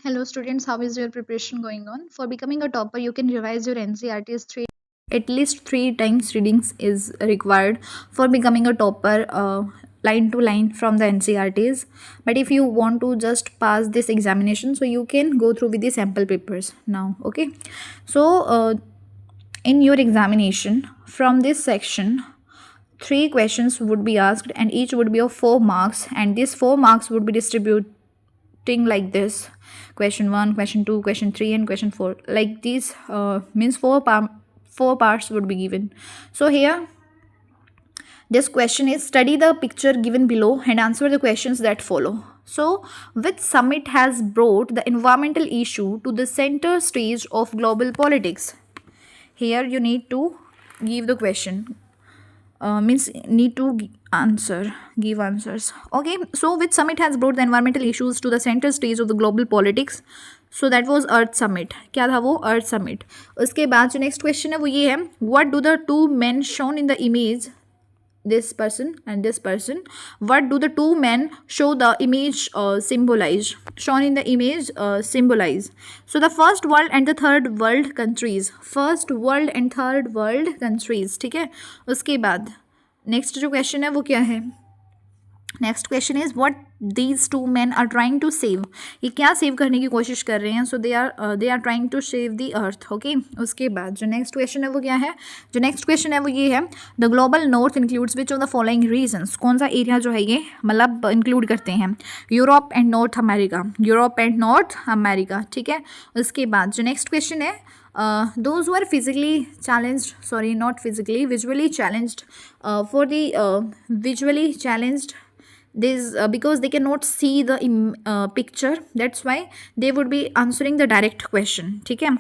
Hello students, how is your preparation going on? For becoming a topper, you can revise your NCERTs at least 3 times readings is required for becoming a topper, line to line from the NCERTs. But if you want to just pass this examination, so you can go through with the sample papers now. Okay, so in your examination from this section, 3 questions would be asked and each would be of 4 marks, and these 4 marks would be distributed like this: question 1, question 2, question 3 and question 4. Like these means 4 parts would be given. So here this question is: study the picture given below and answer the questions that follow. So which summit has brought the environmental issue to the center stage of global politics? Here you need to give the question, means need to give answers. Okay, so which summit has brought the environmental issues to the center stage of the global politics? So that was earth summit. क्या था वो? अर्थ summit. उसके बाद जो next question है वो ये है: what do the two men shown in the image, this person and this person, what do the two men show the image symbolize? Shown in the image symbolize. So the first world and the third world countries. First world and third world countries. ठीक है. उसके बाद next जो question है वो क्या है? Next question is what these two man are trying to save. ये क्या सेव करने की कोशिश कर रहे हैं? So they are trying to save the earth. Okay, उसके बाद जो नेक्स्ट क्वेश्चन है वो क्या है? जो नेक्स्ट क्वेश्चन है वो ये है: the global north includes which of the following regions. कौन सा एरिया जो है ये मतलब इंक्लूड करते हैं? Europe and North America. Europe and North America. ठीक है. उसके बाद जो नेक्स्ट क्वेश्चन है, those who are physically challenged, sorry not physically, visually challenged, for the visually challenged, this because they cannot see the picture, that's why they would be answering the direct question. ठीक है.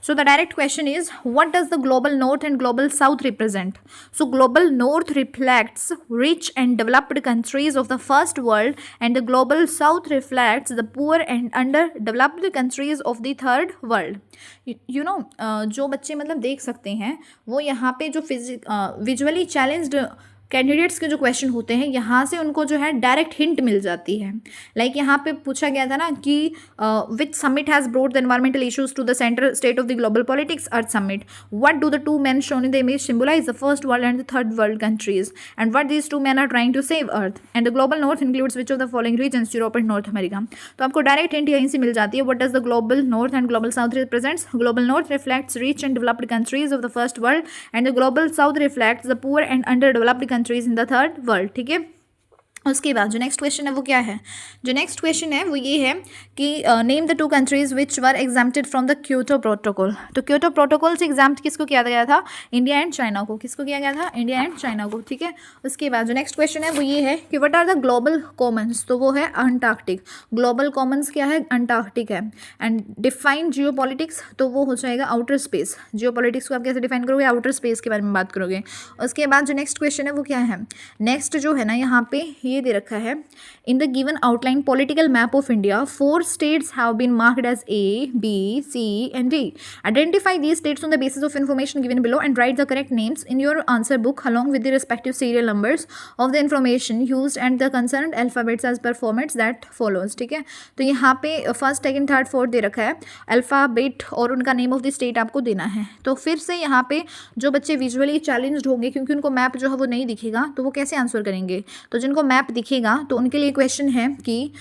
So the direct question is: what does the global north and global south represent? So global north reflects rich and developed countries of the first world and the global south reflects the poor and underdeveloped countries of the third world. You know, जो बच्चे मतलब देख सकते हैं वो यहाँ पे जो विजुअली चैलेंज्ड कैंडिडेट्स के जो क्वेश्चन होते हैं यहाँ से उनको जो है डायरेक्ट हिंट मिल जाती है. लाइक यहाँ पे पूछा गया था ना कि which summit has brought the environmental issues to the centre stage of the global politics, earth summit. What do the two man shown in the image symbolize? The first world and the third world countries. And what these two man are trying to save earth. And the global north includes which of the following regions? Europe and North America. तो आपको direct hint यहीं से मिल जाती है. What does the global north and global south represents? Global north reflects rich and developed countries of the first world and the global south reflects the poor and under developed countries in the third world. ठीक है. उसके बाद जो next question है वो क्या है? जो नेक्स्ट क्वेश्चन है वो ये है कि name the 2 countries which were exempted from the Kyoto protocol. तो क्योटो प्रोटोकॉल से एग्जाम्प्ट किसको किया गया था? इंडिया एंड चाइना को. किसको किया गया था? इंडिया एंड चाइना को. ठीक है. उसके बाद जो नेक्स्ट क्वेश्चन है वो ये है कि what are the global commons. तो वो है अंटार्कटिक. ग्लोबल कॉमन्स क्या है? अंटार्कटिक है. एंड डिफाइन जियो पॉलिटिक्स, तो वो हो जाएगा आउटर स्पेस. जियो पॉलिटिक्स को आप कैसे डिफाइन करोगे? आउटर स्पेस के बारे में बात करोगे. उसके बाद जो नेक्स्ट क्वेश्चन है वो क्या है? नेक्स्ट जो है ना यहाँ पे ये दे रखा है: in the given outline political map of India 4 states have been marked as A, B, C and D. Identify these states on the basis of information given below and write the correct names in your answer book along with the respective serial numbers of the information used and the concerned alphabets as per formats that follows. ठीक है. तो यहाँ पे first, second, third, fourth दे रखा है. Alphabet और उनका name of the state आपको देना है. तो फिर से यहाँ पे जो बच्चे विजुअली चैलेंज्ड होंगे क्योंकि उनको मैप जो है वो नहीं दिखेगा तो वो कैसे आंसर करेंगे? तो जिनको मैप दिखेगा तो उनके लिए क्वेश्चन है कि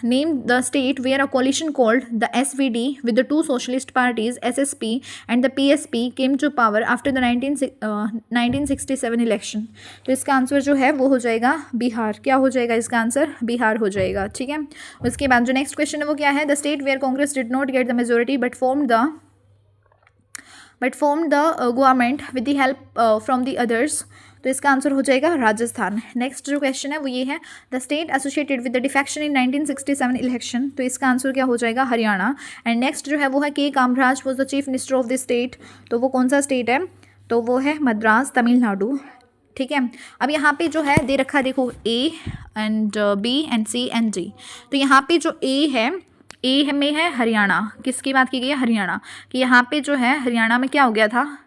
name the state where a coalition called the SVD with the 2 socialist parties SSP and the PSP came to power after the 1967 election. तो इसका आंसर जो है वो हो जाएगा बिहार. क्या हो जाएगा इसका आंसर? बिहार हो जाएगा. ठीक है. उसके बाद जो नेक्स्ट क्वेश्चन है वो क्या है? The state where Congress did not get the majority but formed the government with the help from the others. तो इसका आंसर हो जाएगा राजस्थान. नेक्स्ट जो क्वेश्चन है वो ये है: the state associated with the defection in 1967 election. तो इसका आंसर क्या हो जाएगा? हरियाणा. एंड नेक्स्ट जो है वो है के Kamaraj was the chief minister of the state. तो वो कौन सा स्टेट है? तो वो है मद्रास, तमिलनाडु. ठीक है. अब यहाँ पे जो है दे रखा है देखो A and B and C and D. तो यहाँ पे जो A है, A में है हरियाणा. किसकी बात की गई है? हरियाणा. कि यहाँ पे जो है हरियाणा में क्या हो गया था?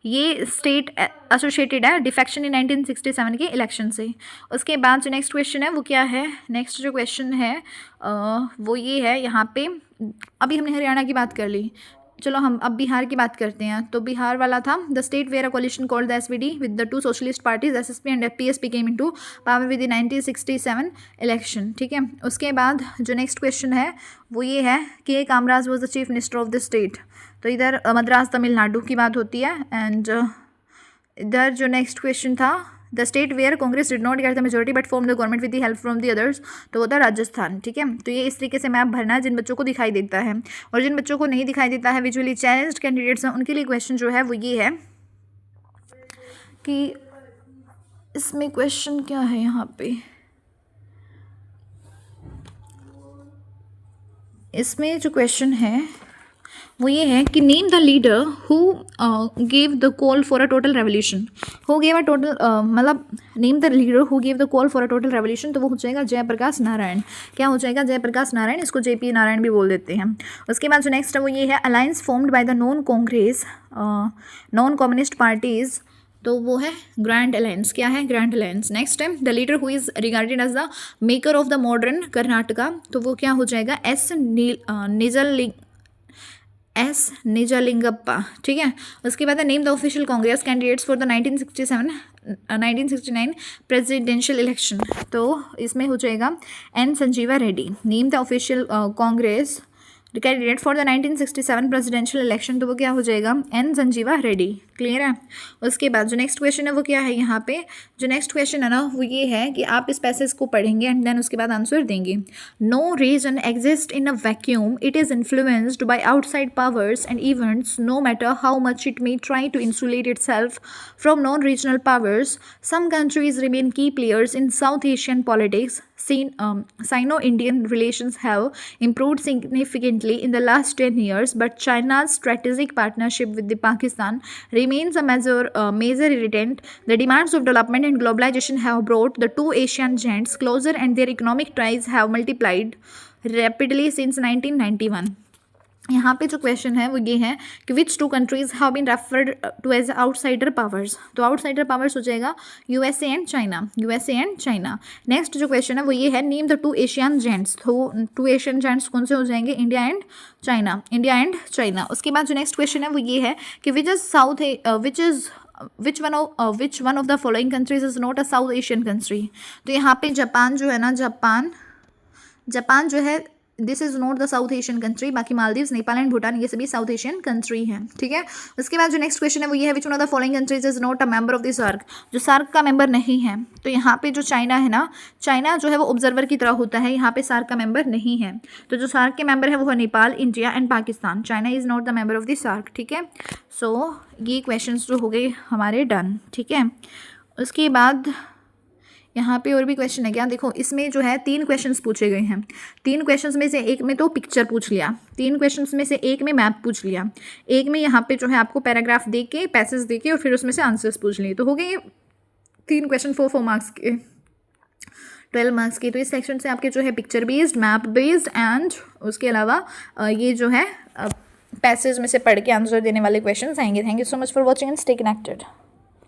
ये स्टेट एसोसिएटेड है डिफेक्शन इन 1967 के इलेक्शन से। उसके बाद जो नेक्स्ट क्वेश्चन है वो क्या है, नेक्स्ट जो क्वेश्चन है वो ये है यहाँ पे, अभी हमने हरियाणा की बात कर ली, चलो हम अब बिहार की बात करते हैं। तो बिहार वाला था the state where a coalition called the SVD with the two socialist parties SSP and PSP came into power with the 1967 election, ठीक है। उसके बाद जो नेक्स्ट क्वेश्चन है वो ये है कि Kamaraj was the chief minister of the state. तो इधर मद्रास तमिलनाडु की बात होती है। एंड इधर जो नेक्स्ट क्वेश्चन था the state where Congress did not get the majority but form the government with the help from the others, तो वो था राजस्थान, ठीक है। तो ये इस तरीके से मैप भरना है जिन बच्चों को दिखाई देता है, और जिन बच्चों को नहीं दिखाई देता है विजुअली चैलेंज्ड कैंडिडेट्स हैं उनके लिए क्वेश्चन जो है वो ये है कि इसमें क्वेश्चन क्या है यहाँ पे, इसमें जो क्वेश्चन है वो ये है कि name the leader who gave the call for a total revolution. Who gave a total मतलब name the leader who gave the call for a total revolution, तो वो हो जाएगा जयप्रकाश नारायण। क्या हो जाएगा, जयप्रकाश नारायण, इसको जेपी नारायण भी बोल देते हैं। उसके बाद जो नेक्स्ट है वो ये है alliance formed by the non Congress non communist parties, तो वो है ग्रैंड अलायंस। क्या है, ग्रैंड अलायंस। नेक्स्ट है the leader who is regarded as the maker of the modern Karnataka, तो वो क्या हो जाएगा एस निजलिंगप्पा, ठीक है। उसके बाद name the official Congress candidates for the 1969 presidential election, तो इसमें हो जाएगा N Sanjiva Reddy. Name the official Congress candidate for the 1967 presidential election, तो वो क्या हो जाएगा एन संजीवा रेड्डी। क्लियर है। उसके बाद जो नेक्स्ट क्वेश्चन है वो क्या है, यहाँ पे जो नेक्स्ट क्वेश्चन है ना वो ये है कि आप इस पैसेज को पढ़ेंगे एंड देन उसके बाद आंसर देंगे। No region exist in a vacuum, it is influenced by outside powers and events no matter how much it may try to insulate itself from non regional powers. Some countries remain key players in South Asian politics. Sino-Indian relations have improved significantly in the last 10 years, but China's strategic partnership with the Pakistan remains a major irritant. The demands of development and globalization have brought the two Asian giants closer, and their economic ties have multiplied rapidly since 1991. यहाँ पे जो question है वो ये है कि which two countries have been referred to as outsider powers, तो outsider powers हो जाएगा USA and China, USA and China. Next जो क्वेश्चन है वो ये है name the two Asian giants, तो टू एशियन जेंट्स कौन से हो जाएंगे, India and China, India and China. उसके बाद जो नेक्स्ट क्वेश्चन है वो ये है कि which one of the following countries is not a South Asian country, तो यहाँ पे जापान जो है ना, जापान जो है this is not the south Asian country, बाकी मालदीव्स, नेपाल एंड भूटान ये सभी साउथ एशियन कंट्री हैं, ठीक है। उसके बाद जो नेक्स्ट क्वेश्चन है वो ये है which one of the following countries is not a member of the SAARC, जो सार्क का मेंबर नहीं है, तो यहाँ पे जो चाइना है ना, चाइना जो है वो ऑब्जर्वर की तरह होता है, यहाँ पे सार्क का मेंबर नहीं है। तो जो सार्क के मेंबर है वो है Nepal, India and Pakistan. China is not the member of the SAARC, ठीक है। सो ये क्वेश्चन जो हो गए हमारे डन, ठीक है। उसके बाद यहाँ पे और भी क्वेश्चन है क्या, देखो इसमें जो है 3 क्वेश्चंस पूछे गए हैं। 3 क्वेश्चंस में से एक में तो पिक्चर पूछ लिया, 3 क्वेश्चंस में से एक में मैप पूछ लिया, एक में यहाँ पे जो है आपको पैराग्राफ दे के पैसेज दे के और फिर उसमें से आंसर्स पूछ लिए, तो हो गए 3 क्वेश्चन 4 मार्क्स के, 12 मार्क्स के। तो इस सेक्शन से आपके जो है picture based, map based and उसके अलावा ये जो है पैसेज में से पढ़ के आंसर देने वाले क्वेश्चन आएंगे। Thank you so much for watching and stay connected.